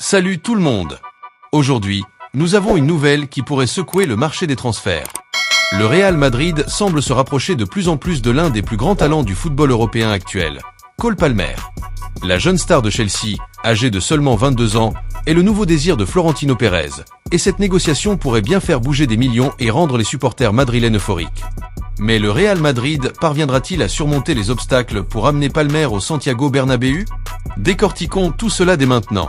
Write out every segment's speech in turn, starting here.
Salut tout le monde! Aujourd'hui, nous avons une nouvelle qui pourrait secouer le marché des transferts. Le Real Madrid semble se rapprocher de plus en plus de l'un des plus grands talents du football européen actuel, Cole Palmer. La jeune star de Chelsea, âgée de seulement 22 ans, est le nouveau désir de Florentino Pérez, et cette négociation pourrait bien faire bouger des millions et rendre les supporters madrilènes euphoriques. Mais le Real Madrid parviendra-t-il à surmonter les obstacles pour amener Palmer au Santiago Bernabéu? Décortiquons tout cela dès maintenant.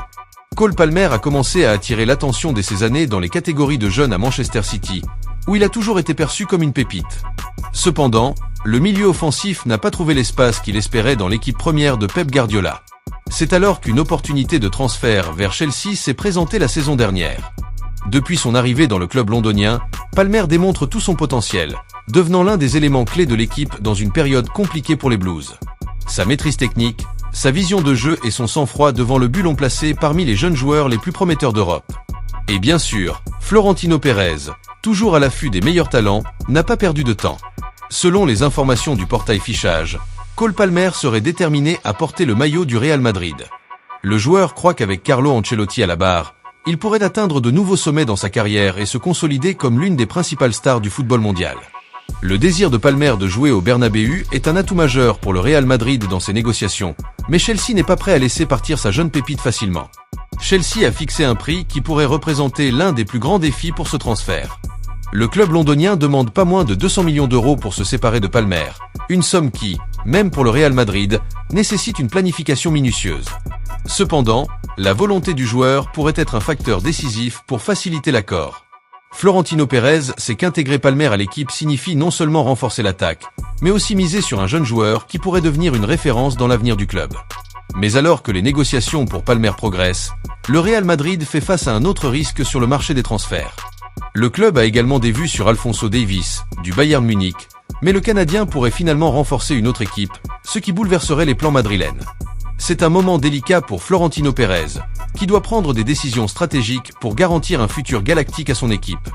Cole Palmer a commencé à attirer l'attention dès ses années dans les catégories de jeunes à Manchester City, où il a toujours été perçu comme une pépite. Cependant, le milieu offensif n'a pas trouvé l'espace qu'il espérait dans l'équipe première de Pep Guardiola. C'est alors qu'une opportunité de transfert vers Chelsea s'est présentée la saison dernière. Depuis son arrivée dans le club londonien, Palmer démontre tout son potentiel, devenant l'un des éléments clés de l'équipe dans une période compliquée pour les Blues. Sa maîtrise technique, sa vision de jeu et son sang-froid devant le but l'ont placé parmi les jeunes joueurs les plus prometteurs d'Europe. Et bien sûr, Florentino Pérez, toujours à l'affût des meilleurs talents, n'a pas perdu de temps. Selon les informations du portail Fichage, Cole Palmer serait déterminé à porter le maillot du Real Madrid. Le joueur croit qu'avec Carlo Ancelotti à la barre, il pourrait atteindre de nouveaux sommets dans sa carrière et se consolider comme l'une des principales stars du football mondial. Le désir de Palmer de jouer au Bernabéu est un atout majeur pour le Real Madrid dans ses négociations, mais Chelsea n'est pas prêt à laisser partir sa jeune pépite facilement. Chelsea a fixé un prix qui pourrait représenter l'un des plus grands défis pour ce transfert. Le club londonien demande pas moins de 200 millions d'euros pour se séparer de Palmer, une somme qui, même pour le Real Madrid, nécessite une planification minutieuse. Cependant, la volonté du joueur pourrait être un facteur décisif pour faciliter l'accord. Florentino Pérez sait qu'intégrer Palmer à l'équipe signifie non seulement renforcer l'attaque, mais aussi miser sur un jeune joueur qui pourrait devenir une référence dans l'avenir du club. Mais alors que les négociations pour Palmer progressent, le Real Madrid fait face à un autre risque sur le marché des transferts. Le club a également des vues sur Alphonso Davies, du Bayern Munich, mais le Canadien pourrait finalement renforcer une autre équipe, ce qui bouleverserait les plans madrilènes. C'est un moment délicat pour Florentino Pérez, qui doit prendre des décisions stratégiques pour garantir un futur galactique à son équipe.